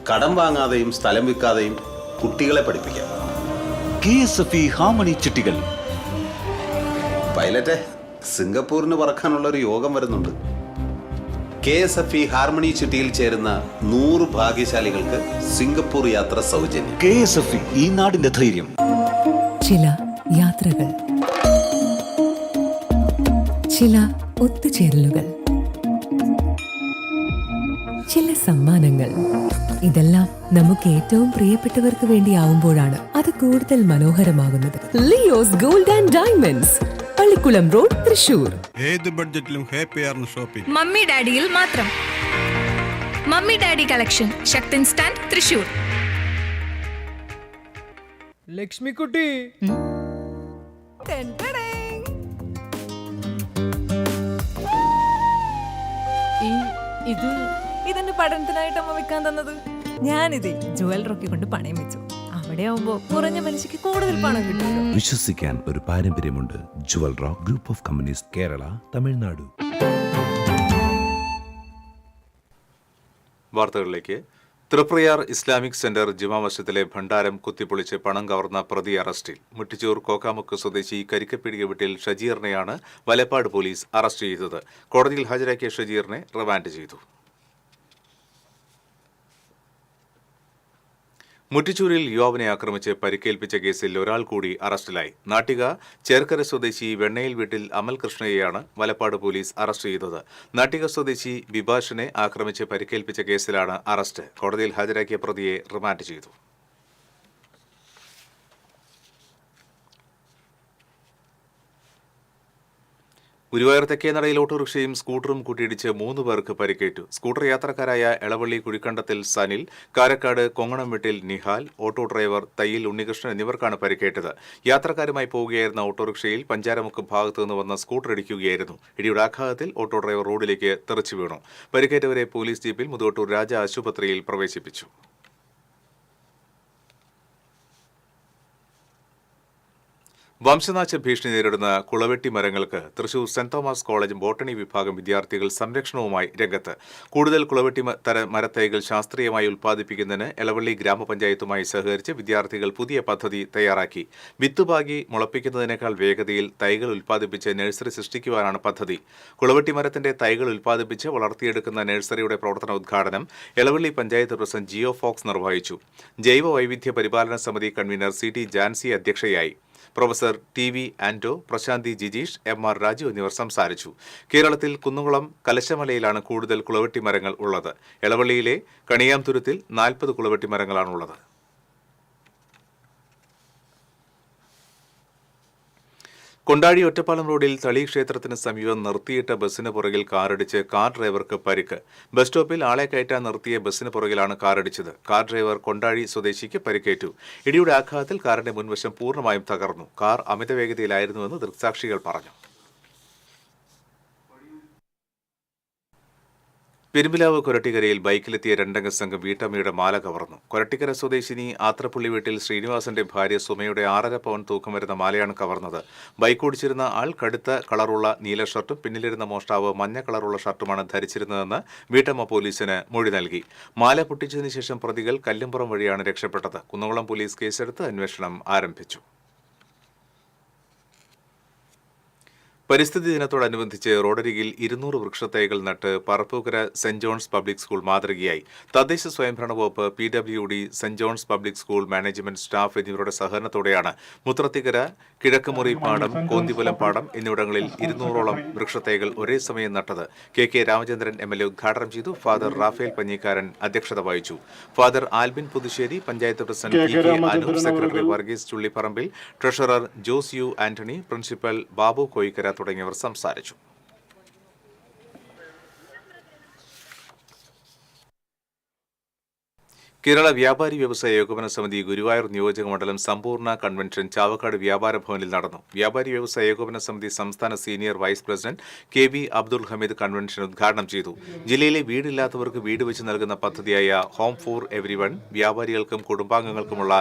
കടം വാങ്ങാതെയും സ്ഥലം വിൽക്കാതെയും കുട്ടികളെ പഠിപ്പിക്കാം. KSFE harmony ചിട്ടികൾ. പൈലറ്റെ, സിംഗപ്പൂരിന് പറക്കാനുള്ള ഒരു യോഗം വരുന്നുണ്ട്. KSFE ഹാർമണി ചിട്ടിയിൽ ചേരുന്ന 100 ഭാഗ്യശാലികൾക്ക് സിംഗപ്പൂർ യാത്ര സൗജന്യം. KSFE, ഈ നാടിന്റെ ധൈര്യം. ചില യാത്രകൾ, ചില ഒത്തുചേരലുകൾ, ചില സമ്മാനങ്ങൾ, ഇതെല്ലാം നമുക്ക് ഏറ്റവും പ്രിയപ്പെട്ടവർക്ക് വേണ്ടിയാവുമ്പോഴാണ് അത് കൂടുതൽ മനോഹരമാകുന്നത്. Leo's gold and diamonds, Pallikulam road, Thrissur. ഏത് ബഡ്ജറ്റിലും ഹാപ്പിയാണ് ഷോപ്പിംഗ്. മമ്മി ഡാഡിയിൽ മാത്രം. Mummy daddy collection, Sakthan stand, Thrissur. Lakshmikutty, ഇതെന്റെ പഠനത്തിനായിട്ട് അമ്മ വെക്കാൻ തന്നത്. ഞാനിതേ ജുവൽ റോക്കി കൊണ്ട് പണയം വെച്ചു. അവിടെ ആവുമ്പോ കുറഞ്ഞ പലിശയ്ക്ക് കൂടുതൽ പണം കിട്ടുമല്ലോ. വിശ്വസിക്കാൻ ഒരു പാരമ്പര്യമുണ്ട്. Jual rock group of companies, Kerala, Tamil Nadu. വാർത്തകളിലേക്ക്. തൃപ്രയാർ ഇസ്ലാമിക് സെന്റർ ജുമാ മസ്ജിദിലെ ഭണ്ഡാരം കുത്തിപ്പൊളിച്ച് പണം കവർന്ന പ്രതി അറസ്റ്റിൽ. മുട്ടിച്ചൂർ കോക്കാമുക്ക് സ്വദേശി കരിക്കപ്പീടിക വീട്ടിൽ ഷജീറിനെയാണ് വലപ്പാട് പോലീസ് അറസ്റ്റ് ചെയ്തത്. കോടതിയിൽ ഹാജരാക്കിയ ഷജീറിനെ റിമാൻഡ് ചെയ്തു. മുട്ടിച്ചൂരിൽ യുവാവിനെ ആക്രമിച്ച് പരിക്കേൽപ്പിച്ച കേസിൽ ഒരാൾ കൂടി അറസ്റ്റിലായി. നാട്ടിക ചേർക്കര സ്വദേശി വെണ്ണയിൽ വീട്ടിൽ അമൽ കൃഷ്ണയെയാണ് വലപ്പാട് പോലീസ് അറസ്റ്റ് ചെയ്തത്. നാട്ടിക സ്വദേശി ബിഭാഷിനെ ആക്രമിച്ച് പരിക്കേൽപ്പിച്ച കേസിലാണ് അറസ്റ്റ്. കോടതിയിൽ ഹാജരാക്കിയ പ്രതിയെ റിമാൻഡ് ചെയ്തു. ഗുരുവായൂർ തെക്കേനടയിൽ ഓട്ടോറിക്ഷയും സ്കൂട്ടറും കൂട്ടിയിടിച്ച് 3 പേർക്ക് പരിക്കേറ്റു. സ്കൂട്ടർ യാത്രക്കാരായ എളവള്ളി കുഴിക്കണ്ടത്തിൽ സനിൽ, കാരക്കാട് കൊങ്ങണം വീട്ടിൽ നിഹാൽ, ഓട്ടോ ഡ്രൈവർ തയ്യിൽ ഉണ്ണികൃഷ്ണൻ എന്നിവർക്കാണ് പരിക്കേറ്റത്. യാത്രക്കാരുമായി പോവുകയായിരുന്ന ഓട്ടോറിക്ഷയിൽ പഞ്ചാരമുക്ക് ഭാഗത്തു നിന്ന് വന്ന സ്കൂട്ടർ ഇടിക്കുകയായിരുന്നു. ഇടിയുടെ ആഘാതത്തിൽ ഓട്ടോ ഡ്രൈവർ റോഡിലേക്ക് തെറിച്ചു വീണു. പരിക്കേറ്റവരെ പോലീസ് ജീപ്പിൽ മുതുവട്ടൂർ രാജ ആശുപത്രിയിൽ പ്രവേശിപ്പിച്ചു. വംശനാശ ഭീഷണി നേരിടുന്ന കുളവെട്ടി മരങ്ങൾക്ക് Thrissur saint Thomas college botany വിഭാഗം വിദ്യാർത്ഥികൾ സംരക്ഷണവുമായി രംഗത്ത്. കൂടുതൽ കുളവെട്ടി മരത്തൈകൾ ശാസ്ത്രീയമായി ഉൽപ്പാദിപ്പിക്കുന്നതിന് എളവള്ളി ഗ്രാമപഞ്ചായത്തുമായി സഹകരിച്ച് വിദ്യാർത്ഥികൾ പുതിയ പദ്ധതി തയ്യാറാക്കി. വിത്തുപാകി മുളപ്പിക്കുന്നതിനേക്കാൾ വേഗതയിൽ തൈകൾ ഉൽപ്പാദിപ്പിച്ച് നഴ്സറി സൃഷ്ടിക്കുവാനാണ് പദ്ധതി. കുളവെട്ടി മരത്തിന്റെ തൈകൾ ഉൽപ്പാദിപ്പിച്ച് വളർത്തിയെടുക്കുന്ന നഴ്സറിയുടെ പ്രവർത്തന ഉദ്ഘാടനം Elavally panchayat president Geo Fox നിർവഹിച്ചു. ജൈവ വൈവിധ്യ പരിപാലന സമിതി കൺവീനർ CT ജാൻസി അധ്യക്ഷയായി. Professor TV Anto, Prasanthi Jijeesh, MR Raju എന്നിവർ സംസാരിച്ചു. കേരളത്തിൽ കുന്നുകുളം കലശമലയിലാണ് കൂടുതൽ കുളവെട്ടി മരങ്ങൾ ഉള്ളത്. എളവള്ളിയിലെ കണിയാംതുരുത്തിൽ 40 കുളവെട്ടി മരങ്ങളാണുള്ളത്. കൊണ്ടാഴി ഒറ്റപ്പാലം റോഡിൽ തളി ക്ഷേത്രത്തിന് സമീപം നിർത്തിയിട്ട ബസ്സിന് പുറകിൽ കാറിടിച്ച് കാർ ഡ്രൈവർക്ക് പരിക്ക്. ബസ് സ്റ്റോപ്പിൽ ആളെ കയറ്റാൻ നിർത്തിയ ബസ്സിന് പുറകിലാണ് കാറിടിച്ചത്. കാർ ഡ്രൈവർ കൊണ്ടാഴി സ്വദേശിക്ക് പരിക്കേറ്റു. ഇടിയുടെ ആഘാതത്തിൽ കാറിന്റെ മുൻവശം പൂർണ്ണമായും തകർന്നു. കാർ അമിത വേഗതയിലായിരുന്നുവെന്ന് ദൃക്സാക്ഷികൾ പറഞ്ഞു. പെരുമ്പിലാവ് കൊരട്ടിക്കരയിൽ ബൈക്കിലെത്തിയ രണ്ടംഗ സംഘം വീട്ടമ്മയുടെ മാല കവർന്നു. കൊരട്ടിക്കര സ്വദേശിനി ആത്രപ്പുള്ളി വീട്ടിൽ ശ്രീനിവാസന്റെ ഭാര്യ സുമയുടെ 6.5 പവൻ തൂക്കം വരുന്ന മാലയാണ് കവർന്നത്. ബൈക്ക് ഓടിച്ചിരുന്ന ആൾ കടുത്ത കളറുള്ള നീല ഷർട്ടും പിന്നിലിരുന്ന മോഷ്ടാവ് മഞ്ഞ കളറുള്ള ഷർട്ടുമാണ് ധരിച്ചിരുന്നതെന്ന് വീട്ടമ്മ പോലീസിന് മൊഴി നൽകി. മാല പൊട്ടിച്ചതിനു ശേഷം പ്രതികൾ കല്ലുംപുറം വഴിയാണ് രക്ഷപ്പെട്ടത്. കുന്നംകുളം പോലീസ് കേസെടുത്ത് അന്വേഷണം ആരംഭിച്ചു. പരിസ്ഥിതി ദിനത്തോടനുബന്ധിച്ച് റോഡരികിൽ 200 വൃക്ഷത്തൈകൾ നട്ട് Parappukkara saint John's public school മാതൃകയായി. തദ്ദേശ സ്വയംഭരണ വകുപ്പ്, PWD, saint John's public school management, staff എന്നിവരുടെ സഹകരണത്തോടെയാണ് മുത്രത്തിക്കര, കിഴക്കുമുറി പാടം, കോന്തിപുലം പാടം എന്നിവിടങ്ങളിൽ 200ഓളം വൃക്ഷത്തൈകൾ ഒരേ സമയം നട്ടത്. KK രാമചന്ദ്രൻ MLA ഉദ്ഘാടനം ചെയ്തു. ഫാദർ റാഫേൽ പഞ്ഞിക്കാരൻ അധ്യക്ഷത വഹിച്ചു. Father Albin Puthussery, panchayat president PK Anoop, secretary Varghese Chullipparambil, treasurer Jose U Antony, principal Babu Koickara തുടങ്ങിയവർ സംസാരിച്ചു. കേരള വ്യാപാരി വ്യവസായ ഏകോപന സമിതി ഗുരുവായൂർ നിയോജക മണ്ഡലം സമ്പൂർണ്ണ കൺവെൻഷൻ ചാവക്കാട് വ്യാപാര ഭവനിൽ നടന്നു. വ്യാപാരി വ്യവസായ ഏകോപന സമിതി സംസ്ഥാന senior vice president KB Abdul Hameed convention ഉദ്ഘാടനം ചെയ്തു. ജില്ലയിലെ വീടില്ലാത്തവർക്ക് വീട് വെച്ച് നൽകുന്ന പദ്ധതിയായ ഹോം ഫോർ എവരിവൺ, വ്യാപാരികൾക്കും കുടുംബാംഗങ്ങൾക്കുമുള്ള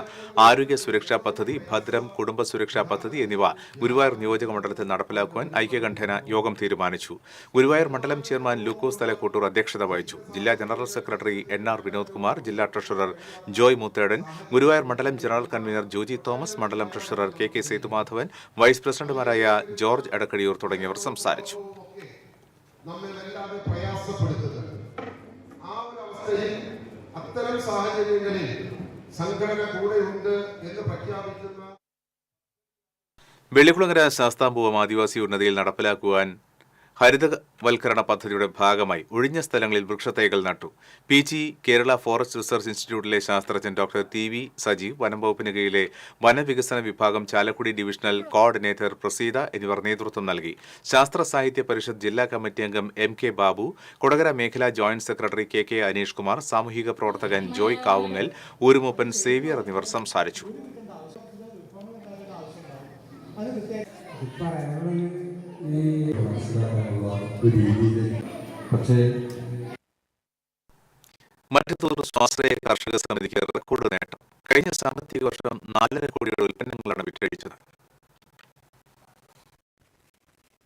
ആരോഗ്യ സുരക്ഷാ പദ്ധതി, ഭദ്രം കുടുംബ സുരക്ഷാ പദ്ധതി എന്നിവ ഗുരുവായൂർ നിയോജക മണ്ഡലത്തിൽ നടപ്പിലാക്കുവാൻ ഐക്യകണ്ഠേന യോഗം തീരുമാനിച്ചു. ഗുരുവായൂർ മണ്ഡലം ചെയർമാൻ ലൂക്കോസ് തലക്കൂട്ടൂർ അധ്യക്ഷത വഹിച്ചു. ജില്ലാ general secretary NR Vinod Kumar, ജില്ലാ ട്രഷറർ ജോയ് മുത്തേടൻ, ഗുരുവായൂർ മണ്ഡലം ജനറൽ കൺവീനർ ജോജി തോമസ്, മണ്ഡലം ട്രഷറർ KK സേതുമാധവൻ, വൈസ് പ്രസിഡന്റുമാരായ ജോർജ് അടക്കടിയൂർ തുടങ്ങിയവർ സംസാരിച്ചു. വെള്ളിക്കുളങ്ങര ശാസ്താംപൂവം ആദിവാസി ഉന്നതിയിൽ നടപ്പിലാക്കുവാൻ ഹരിതവൽക്കരണ പദ്ധതിയുടെ ഭാഗമായി ഒഴിഞ്ഞ സ്ഥലങ്ങളിൽ വൃക്ഷത്തൈകൾ നട്ടു. PG കേരള ഫോറസ്റ്റ് റിസർച്ച് ഇൻസ്റ്റിറ്റ്യൂട്ടിലെ ശാസ്ത്രജ്ഞൻ ഡോക്ടർ TV സജീവ്, വനം വകുപ്പിന് കീഴിലെ വനവികസന വിഭാഗം ചാലക്കുടി ഡിവിഷണൽ കോർഡിനേറ്റർ പ്രസീത എന്നിവർ നേതൃത്വം നൽകി. ശാസ്ത്ര സാഹിത്യ പരിഷത്ത് ജില്ലാ കമ്മിറ്റി അംഗം MK ബാബു, കൊടകര മേഖലാ joint secretary KK Aneesh Kumar, സാമൂഹിക പ്രവർത്തകൻ ജോയ് കാവുങ്ങൽ, ഊരുമൂപ്പൻ സേവ്യർ എന്നിവർ സംസാരിച്ചു. മറ്റത്തൂർ സ്വാശ്രയ കാർഷിക സമിതിക്ക് റെക്കോർഡ് നേട്ടം. കഴിഞ്ഞ സാമ്പത്തിക വർഷം 4.5 കോടിയുടെ ഉൽപ്പന്നങ്ങളാണ് വിറ്റഴിച്ചത്.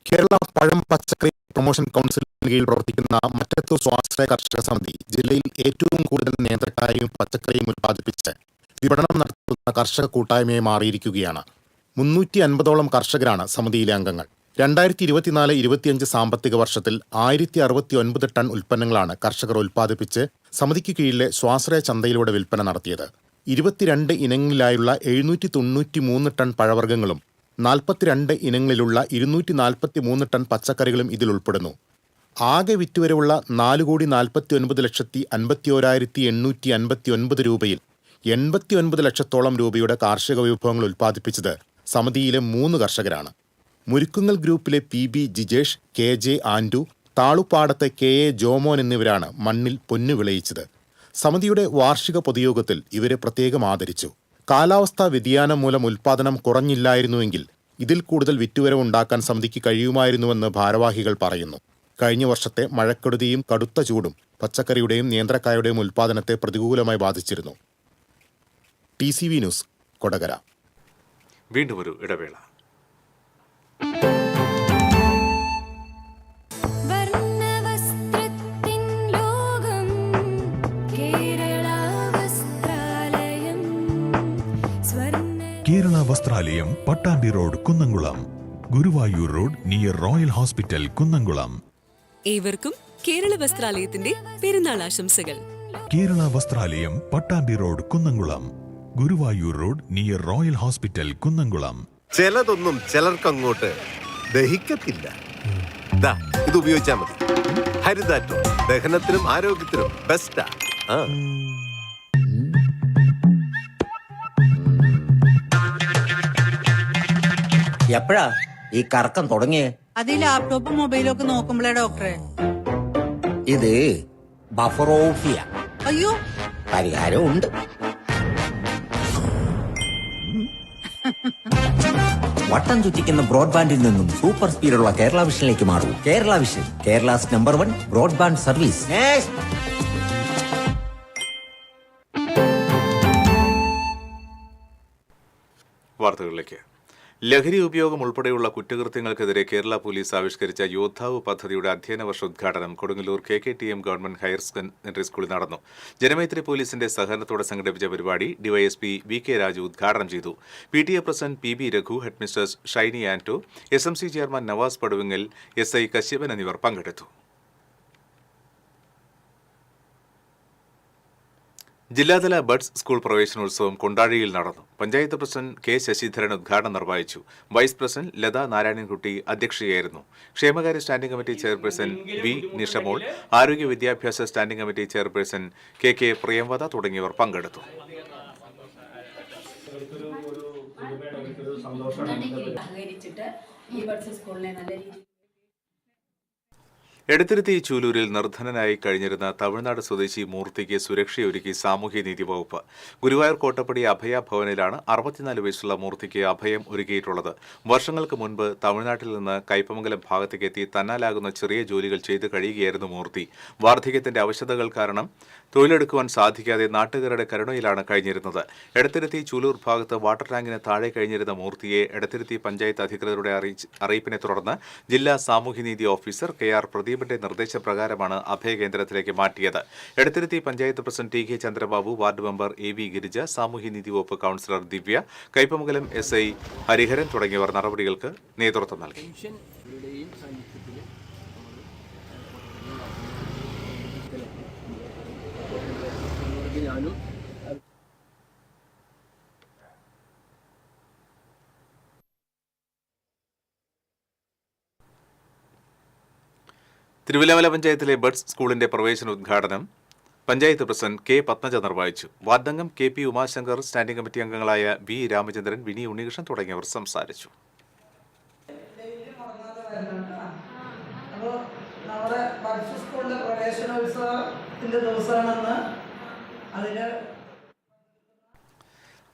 കേരള പഴം പച്ചക്കറി പ്രൊമോഷൻ കൗൺസിലിന് കീഴിൽ പ്രവർത്തിക്കുന്ന മറ്റത്തൂർ സ്വാശ്രയ കർഷക സമിതി ജില്ലയിൽ ഏറ്റവും കൂടുതൽ നേന്ത്രക്കായും പച്ചക്കറിയും ഉൽപ്പാദിപ്പിച്ച് വിപണനം നടത്തുന്ന കർഷക കൂട്ടായ്മയെ മാറിയിരിക്കുകയാണ്. 350ഓളം കർഷകരാണ് സമിതിയിലെ അംഗങ്ങൾ. 2024-25 സാമ്പത്തിക വർഷത്തിൽ 1069 ടൺ ഉൽപ്പന്നങ്ങളാണ് കർഷകർ ഉൽപ്പാദിപ്പിച്ച് സമിതിക്ക് കീഴിലെ സ്വാശ്രയ ചന്തയിലൂടെ വിൽപ്പന നടത്തിയത്. 22 ഇനങ്ങളിലായുള്ള 793 ടൺ പഴവർഗ്ഗങ്ങളും 42 ഇനങ്ങളിലുള്ള 243 ടൺ പച്ചക്കറികളും ഇതിൽ ഉൾപ്പെടുന്നു. ആകെ വിറ്റുവരവുള്ള 4,40,51,859 രൂപയിൽ 89 ലക്ഷത്തോളം രൂപയുടെ കാർഷിക വിഭവങ്ങൾ ഉൽപ്പാദിപ്പിച്ചത് സമിതിയിലെ 3 കർഷകരാണ്. മുരുക്കുങ്ങൽ ഗ്രൂപ്പിലെ PB Jijesh, KJ Anto, താളുപ്പാടത്തെ KA Jomon എന്നിവരാണ് മണ്ണിൽ പൊന്നു വിളയിച്ചത്. സമിതിയുടെ വാർഷിക പൊതുയോഗത്തിൽ ഇവരെ പ്രത്യേകം ആദരിച്ചു. കാലാവസ്ഥാ വ്യതിയാനം മൂലം ഉൽപ്പാദനം കുറഞ്ഞില്ലായിരുന്നുവെങ്കിൽ ഇതിൽ കൂടുതൽ വിറ്റുവരവുണ്ടാക്കാൻ സമിതിക്ക് കഴിയുമായിരുന്നുവെന്ന് ഭാരവാഹികൾ പറയുന്നു. കഴിഞ്ഞ വർഷത്തെ മഴക്കെടുതിയും കടുത്ത ചൂടും പച്ചക്കറിയുടെയും നേന്ത്രക്കായുടെയും ഉൽപ്പാദനത്തെ പ്രതികൂലമായി ബാധിച്ചിരുന്നു. TCV news, Kodakara. വീണ്ടും ഒരു ഇടവേള. Kerala Vasthralayam, Pattambi road, Kunnamkulam. Guruvayur road near royal hospital, Kunnamkulam. ഏവർക്കും കേരള വസ്ത്രാലയത്തിന്റെ പെരുന്നാൾ ആശംസകൾ. Kerala Vasthralayam, Pattambi road, Kunnamkulam. Guruvayur road near royal hospital, Kunnamkulam. ചിലതൊന്നും ചിലർക്കങ്ങോട്ട് ദഹിക്കത്തില്ല. ഇത് ഉപയോഗിച്ചാൽ മതി. ഹരിതാറ്റോ ദഹനത്തിനും ആരോഗ്യത്തിനും ബെസ്റ്റാ. എപ്പോഴാ ഈ കറക്കം തുടങ്ങിയേ? അത് ഈ ലാപ്ടോപ്പും മൊബൈലും ഒക്കെ നോക്കുമ്പോഴേ ഡോക്ടറെ. ഇത് ബഫറോഫിയ. അയ്യോ, പരിഹാരം ഉണ്ട്. വട്ടം ചുറ്റിക്കുന്ന ബ്രോഡ്ബാൻഡിൽ നിന്നും സൂപ്പർ സ്പീഡുള്ള കേരള വിഷനിലേക്ക് മാറൂ. Kerala vision, Kerala's number 1 broadband service. വാർത്തകളിലേക്ക്. ലഹരി ഉപയോഗം ഉൾപ്പെടെയുള്ള കുറ്റകൃത്യങ്ങൾക്കെതിരെ കേരള പോലീസ് ആവിഷ്കരിച്ച യോദ്ധാവ് പദ്ധതിയുടെ അധ്യയന വർഷ ഉദ്ഘാടനം Kodungallur KKTM government higher secondary സ്കൂളിൽ നടന്നു. ജനമൈത്രി പോലീസിന്റെ സഹകരണത്തോടെ സംഘടിപ്പിച്ച പരിപാടി ഡിവൈഎസ്പി VK രാജു ഉദ്ഘാടനം ചെയ്തു. PTA president PB Raghu, headmistress Shiny Anto, SMC chairman Navas Paduvingal, SI Kashyapan എന്നിവർ പങ്കെടുത്തു. ജില്ലാതല ബഡ്സ് സ്കൂൾ പ്രവേശനോത്സവം കൊണ്ടാഴിയിൽ നടന്നു. പഞ്ചായത്ത് പ്രസിഡന്റ് K ശശിധരൻ ഉദ്ഘാടനം നിർവഹിച്ചു. വൈസ് പ്രസിഡന്റ് ലത നാരായണൻകുട്ടി അധ്യക്ഷയായിരുന്നു. ക്ഷേമകാര്യ standing committee chairperson V Nishamol, ആരോഗ്യ വിദ്യാഭ്യാസ standing committee chairperson KK Priyamvada തുടങ്ങിയവർ പങ്കെടുത്തു. എടത്തിരുത്തി ചൂലൂരിൽ നിർധനനായി കഴിഞ്ഞിരുന്ന തമിഴ്നാട് സ്വദേശി മൂർത്തിക്ക് സുരക്ഷയൊരുക്കി സാമൂഹ്യനീതി വകുപ്പ്. ഗുരുവായൂർ കോട്ടപ്പടി അഭയ ഭവനിലാണ് 64 വയസ്സുള്ള മൂർത്തിക്ക് അഭയം ഒരുക്കിയിട്ടുള്ളത്. വർഷങ്ങൾക്ക് മുൻപ് തമിഴ്നാട്ടിൽ നിന്ന് കയ്പമംഗലം ഭാഗത്തേക്ക് എത്തി തന്നാലാകുന്ന ചെറിയ ജോലികൾ ചെയ്ത് കഴിയുകയായിരുന്നു മൂർത്തി. വാർദ്ധക്യത്തിന്റെ അവശതകൾ കാരണം തൊഴിലെടുക്കുവാൻ സാധിക്കാതെ നാട്ടുകാരുടെ കരുണയിലാണ് കഴിഞ്ഞിരുന്നത്. എടത്തിരുത്തി ചൂലൂർ ഭാഗത്ത് വാട്ടർ ടാങ്കിന് താഴെ കഴിഞ്ഞിരുന്ന മൂർത്തിയെ എടത്തിരുത്തി പഞ്ചായത്ത് അധികൃതരുടെ അറിയിപ്പിനെ തുടർന്ന് ജില്ലാ സാമൂഹ്യനീതി ഓഫീസർ KR പ്രദീപിന്റെ നിർദ്ദേശപ്രകാരമാണ് അഭയകേന്ദ്രത്തിലേക്ക് മാറ്റിയത്. Edathiruthy panchayat president TK Chandrababu, ward member AV Girija, സാമൂഹ്യനീതി വകുപ്പ് കൌൺസിലർ ദിവ്യ, കയ്പമംഗലം SI ഹരിഹരൻ തുടങ്ങിയവർ നടപടികൾക്ക് നേതൃത്വം നൽകി. തിരുവല്ലമല പഞ്ചായത്തിലെ ബഡ്സ് സ്കൂളിന്റെ പ്രവേശന ഉദ്ഘാടനം പഞ്ചായത്ത് പ്രസിഡന്റ് K പത്മജ നിർവഹിച്ചു. വാർഡംഗം KP ഉമാശങ്കർ, സ്റ്റാൻഡിംഗ് കമ്മിറ്റി അംഗങ്ങളായ V രാമചന്ദ്രൻ, വിനി ഉണ്ണികൃഷ്ണൻ തുടങ്ങിയവർ സംസാരിച്ചു. നമ്മുടെ ബഡ്സ് സ്കൂളിന്റെ പ്രവേശനോത്സവത്തിന്റെ ദിവസമാണെന്ന് അതിന്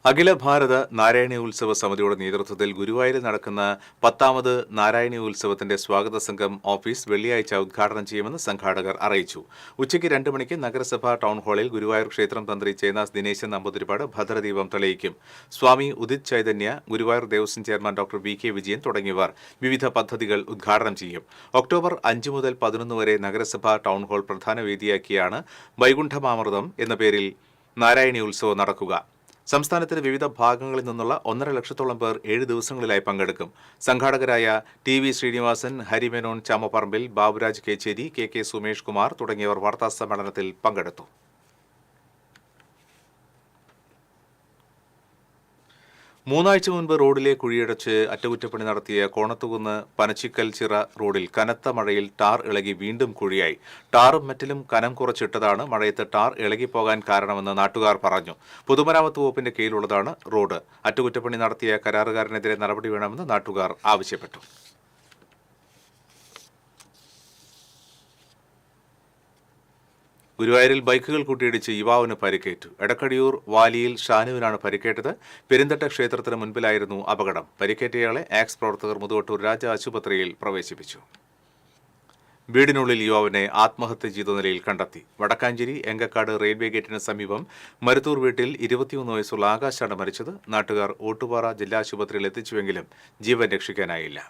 അഖില ഭാരത നാരായണീയ ഉത്സവ സമിതിയുടെ നേതൃത്വത്തിൽ ഗുരുവായൂരിൽ നടക്കുന്ന 10ാമത് നാരായണീയ ഉത്സവത്തിന്റെ സ്വാഗത സംഘം ഓഫീസ് വെള്ളിയാഴ്ച ഉദ്ഘാടനം ചെയ്യുമെന്ന് സംഘാടകർ അറിയിച്ചു. ഉച്ചയ്ക്ക് 2 മണിക്ക് നഗരസഭാ ടൗൺ ഹാളിൽ ഗുരുവായൂർ ക്ഷേത്രം തന്ത്രി ചേനാസ് ദിനേശൻ നമ്പൂതിരിപ്പാട് ഭദ്രദീപം തെളിയിക്കും. Swami Udit Chaitanya, Guruvayur Devaswom chairman doctor VK Vijayan തുടങ്ങിയവർ വിവിധ പദ്ധതികൾ ഉദ്ഘാടനം ചെയ്യും. ഒക്ടോബർ 5 മുതൽ 11 വരെ നഗരസഭാ ടൗൺ ഹാൾ പ്രധാന വേദിയാക്കിയാണ് വൈകുണ്ഠമാമൃതം എന്ന പേരിൽ നാരായണീയ ഉത്സവം നടക്കുക. സംസ്ഥാനത്തിന്റെ വിവിധ ഭാഗങ്ങളിൽ നിന്നുള്ള 1.5 ലക്ഷത്തോളം പേർ 7 ദിവസങ്ങളിലായി പങ്കെടുക്കും. സംഘാടകരായ TV ശ്രീനിവാസൻ, ഹരിമേനോൻ ചാമപ്പറമ്പിൽ, ബാബുരാജ് കേച്ചേരി, KK സുമേഷ് കുമാർ തുടങ്ങിയവർ വാർത്താസമ്മേളനത്തിൽ പങ്കെടുത്തു. മൂന്നാഴ്ച മുൻപ് റോഡിലെ കുഴിയടച്ച് അറ്റകുറ്റപ്പണി നടത്തിയ കോണത്തുകുന്ന് പനച്ചിക്കൽ ചിറ റോഡിൽ കനത്ത മഴയിൽ ടാർ ഇളകി വീണ്ടും കുഴിയായി. ടാറും മെറ്റലും കനം കുറച്ചിട്ടതാണ് മഴയത്ത് ടാർ ഇളകിപ്പോകാൻ കാരണമെന്ന് നാട്ടുകാർ പറഞ്ഞു. പൊതുമരാമത്ത് വകുപ്പിന്റെ കീഴിലുള്ളതാണ് റോഡ്. അറ്റകുറ്റപ്പണി നടത്തിയ കരാറുകാരനെതിരെ നടപടി വേണമെന്ന് നാട്ടുകാർ ആവശ്യപ്പെട്ടു. ഗുരുവായൂരിൽ ബൈക്കുകൾ കൂട്ടിയിടിച്ച് യുവാവിന് പരിക്കേറ്റു. എടക്കടിയൂർ വാലിയിൽ ഷാനുവിനാണ് പരിക്കേറ്റത്. പെരുന്തട്ട ക്ഷേത്രത്തിന് മുൻപിലായിരുന്നു അപകടം. പരിക്കേറ്റയാളെ ആക്സ് പ്രവർത്തകർ മുതുവട്ടൂർ രാജ ആശുപത്രിയിൽ പ്രവേശിപ്പിച്ചു. വീടിനുള്ളിൽ യുവാവിനെ ആത്മഹത്യ ചെയ്ത നിലയിൽ കണ്ടെത്തി. വടക്കാഞ്ചേരി എങ്കക്കാട് റെയിൽവേ ഗേറ്റിന് സമീപം മരുത്തൂർ വീട്ടിൽ 23 വയസ്സുള്ള ആകാശാണ് മരിച്ചത്. നാട്ടുകാർ ഓട്ടുപാറ ജില്ലാ ആശുപത്രിയിൽ എത്തിച്ചുവെങ്കിലും ജീവൻ രക്ഷിക്കാനായില്ല.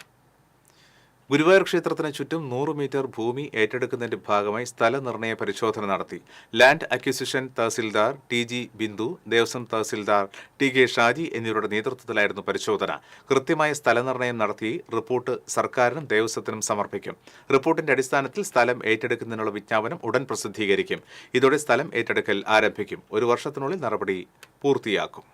ഗുരുവായൂർ ക്ഷേത്രത്തിന് ചുറ്റും 100 മീറ്റർ ഭൂമി ഏറ്റെടുക്കുന്നതിന്റെ ഭാഗമായി സ്ഥലനിർണയ പരിശോധന നടത്തി. Land acquisition tahsildar TG Bindu, Devaswom tahsildar TK Shaji എന്നിവരുടെ നേതൃത്വത്തിലായിരുന്നു പരിശോധന. കൃത്യമായ സ്ഥലനിർണയം നടത്തി റിപ്പോർട്ട് സർക്കാരിനും ദേവസ്വത്തിനും സമർപ്പിക്കും. റിപ്പോർട്ടിന്റെ അടിസ്ഥാനത്തിൽ സ്ഥലം ഏറ്റെടുക്കുന്നതിനുള്ള വിജ്ഞാപനം ഉടൻ പ്രസിദ്ധീകരിക്കും. ഇതോടെ സ്ഥലം ഏറ്റെടുക്കൽ ആരംഭിക്കും. 1 വർഷത്തിനുള്ളിൽ നടപടി പൂർത്തിയാക്കും.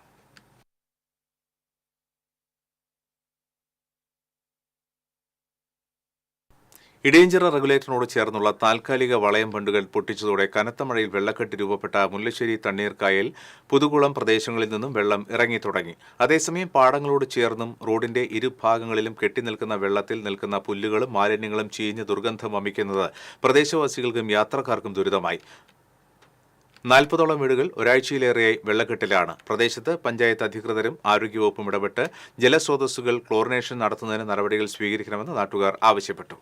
ഇടയഞ്ചിറ റെഗുലേറ്ററിനോട് ചേർന്നുള്ള താൽക്കാലിക വളയം ബണ്ടുകൾ പൊട്ടിച്ചതോടെ കനത്ത മഴയിൽ വെള്ളക്കെട്ട് രൂപപ്പെട്ട മുല്ലശ്ശേരി തണ്ണീർക്കായൽ പുതുകുളം പ്രദേശങ്ങളിൽ നിന്നും വെള്ളം ഇറങ്ങിത്തുടങ്ങി. അതേസമയം പാടങ്ങളോട് ചേർന്നും റോഡിന്റെ ഇരുഭാഗങ്ങളിലും കെട്ടിനിൽക്കുന്ന വെള്ളത്തിൽ നിൽക്കുന്ന പുല്ലുകളും മാലിന്യങ്ങളും ചീഞ്ഞ് ദുർഗന്ധം വമിക്കുന്നത് പ്രദേശവാസികൾക്കും യാത്രക്കാർക്കും ദുരിതമായി. 40ഓളം വീടുകൾ ഒരാഴ്ചയിലേറെയായി വെള്ളക്കെട്ടിലാണ്. പ്രദേശത്ത് പഞ്ചായത്ത് അധികൃതരും ആരോഗ്യവകുപ്പും ഇടപെട്ട് ജലസ്രോതസ്സുകൾ ക്ലോറിനേഷൻ നടത്തുന്നതിന് നടപടികൾ സ്വീകരിക്കണമെന്ന് നാട്ടുകാർ ആവശ്യപ്പെട്ടു.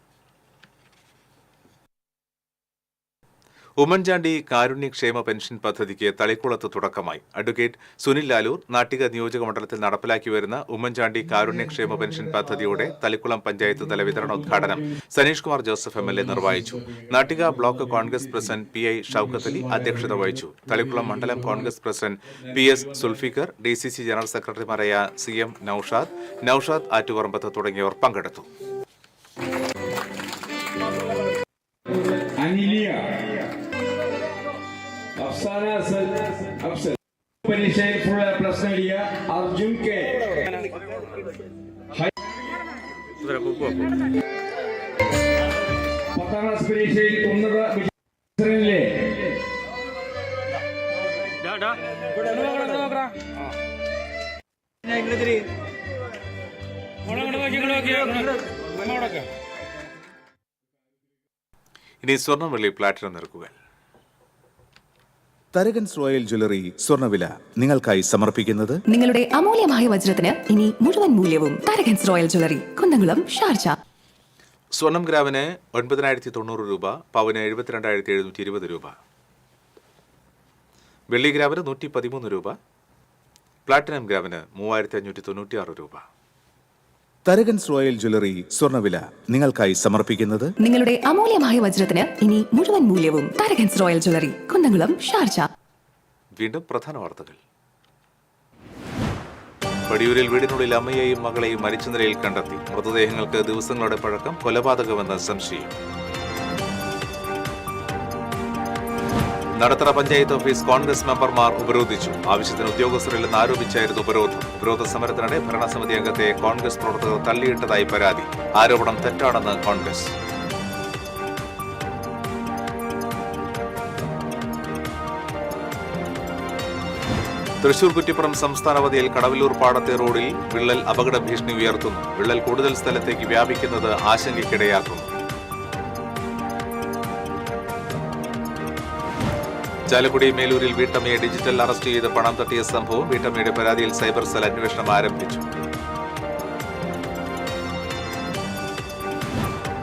ഉമ്മൻചാണ്ടി കാരുണ്യക്ഷേമ പെൻഷൻ പദ്ധതിക്ക് തളിക്കുളത്ത് തുടക്കമായി. അഡ്വക്കേറ്റ് സുനിൽ ലാലൂർ നാട്ടിക നിയോജക മണ്ഡലത്തിൽ നടപ്പിലാക്കി വരുന്ന ഉമ്മൻചാണ്ടി കാരുണ്യക്ഷേമ പെൻഷൻ പദ്ധതിയുടെ തളിക്കുളം പഞ്ചായത്ത് തല വിതരണോദ്ഘാടനം സനീഷ് കുമാർ ജോസഫ് MLA നിർവഹിച്ചു. Nattika block Congress president PI Shoukath Ali അധ്യക്ഷത വഹിച്ചു. തളിക്കുളം മണ്ഡലം Congress president PS Sulfikar, DCC general സെക്രട്ടറിമാരായ CM നൌഷാദ് ആറ്റുപറമ്പത്ത് തുടങ്ങിയവർ പങ്കെടുത്തു. പരീക്ഷയിൽ ഫുൾ പ്ലസ് നേടിയ അർജുൻ കെ. പത്താം ക്ലാസ് പരീക്ഷയിൽ ഉന്നത വിജയത്തിലെ ഇനി സ്വർണ്ണം വെള്ളി പ്ലാറ്റിനം നിരക്കുകൾ. തരകൻസ് റോയൽ ജ്വല്ലറി സ്വർണ്ണവില നിങ്ങൾക്കായി സമർപ്പിക്കുന്നത് നിങ്ങളുടെ അമൂല്യമായ വജ്രത്തിന് ഇനി മുഴുവൻ മൂല്യവും Tharakans royal jewellery, Kunnamkulam, Sharjah. സ്വർണം ഗ്രാമിന് 9,090 രൂപ, പവന് 72,720 രൂപ, വെള്ളി ഗ്രാമിന് 113 രൂപ, പ്ലാറ്റിനം ഗ്രാമിന് 3,596 രൂപ. തരകൻസ് റോയൽ ജ്വല്ലറി സ്വർണ്ണവില നിങ്ങൾക്കായി സമർപ്പിക്കുന്നത് നിങ്ങളുടെ അമൂല്യമായ വജ്രത്തിന് ഇനി മുഴുവൻ മൂല്യവും Tharakans royal jewellery, Kunnamkulam, Sharjah. വീണ്ടും പ്രധാന വാർത്തകൾ. വടിയൂരിൽ വീടിനുള്ളിൽ അമ്മയെയും മകളെയും മരിച്ച നിലയിൽ കണ്ടെത്തി. മൃതദേഹങ്ങൾക്ക് ദിവസങ്ങളുടെ പഴക്കം, കൊലപാതകമെന്ന് സംശയം. നടത്തറ പഞ്ചായത്ത് ഓഫീസ് കോൺഗ്രസ് മെമ്പർമാർ ഉപരോധിച്ചു. ആവശ്യത്തിന് ഉദ്യോഗസ്ഥരില്ലെന്ന് ആരോപിച്ചായിരുന്നു ഉപരോധം. ഉപരോധ സമരത്തിനിടെ ഭരണസമിതി അംഗത്തെ കോൺഗ്രസ് പ്രവർത്തകർ തള്ളിയിട്ടതായി പരാതി. ആരോപണം തെറ്റാണെന്ന് കോൺഗ്രസ്. തൃശൂർ കുറ്റിപ്പുറം സംസ്ഥാനവതിയിൽ കടവല്ലൂർ പാടത്തെ റോഡിൽ വിള്ളൽ അപകട ഭീഷണി ഉയർത്തുന്നു. വിള്ളൽ കൂടുതൽ സ്ഥലത്തേക്ക് വ്യാപിക്കുന്നത് ആശങ്കയ്ക്കിടയാക്കുന്നു. ചാലക്കുടി മേലൂരിൽ വീട്ടമ്മയെ ഡിജിറ്റൽ അറസ്റ്റ് ചെയ്ത് പണം തട്ടിയ സംഭവം. വീട്ടമ്മയുടെ പരാതിയിൽ സൈബർ സെൽ അന്വേഷണം ആരംഭിച്ചു.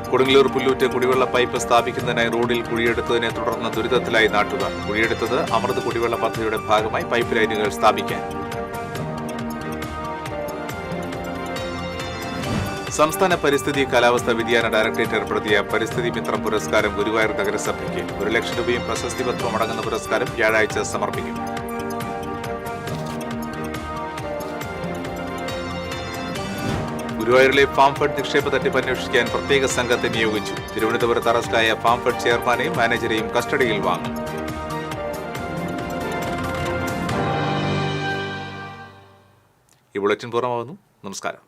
കൊടുങ്ങല്ലൂർ പുല്ലൂറ്റ് കുടിവെള്ള പൈപ്പ് സ്ഥാപിക്കുന്നതിനായി റോഡിൽ കുഴിയെടുത്തതിനെ തുടർന്ന് ദുരിതത്തിലായി നാട്ടുകാർ. കുഴിയെടുത്തത് അമൃത് കുടിവെള്ള പദ്ധതിയുടെ ഭാഗമായി പൈപ്പ് ലൈനുകൾ സ്ഥാപിക്കാൻ. സംസ്ഥാന പരിസ്ഥിതി കാലാവസ്ഥാ വ്യതിയാന ഡയറക്ടറേറ്റ് ഏർപ്പെടുത്തിയ പരിസ്ഥിതി മിത്രം പുരസ്കാരം ഗുരുവായൂർ നഗരസഭയ്ക്ക്. 1 ലക്ഷം രൂപയും പ്രശസ്തി പത്രവും അടങ്ങുന്ന പുരസ്കാരം വ്യാഴാഴ്ച സമർപ്പിക്കും. ഗുരുവായൂരിലെ ഫാം ഫണ്ട് നിക്ഷേപ തട്ടിപ്പ് അന്വേഷിക്കാൻ പ്രത്യേക സംഘത്തെ നിയോഗിച്ചു. തിരുവനന്തപുരത്ത് അറസ്റ്റായ ഫാം ഫണ്ട് ചെയർമാനെയും മാനേജരെയും കസ്റ്റഡിയിൽ വാങ്ങും. ഈ ബുള്ളറ്റിൻ പൂർണ്ണമാകുന്നു. നമസ്കാരം.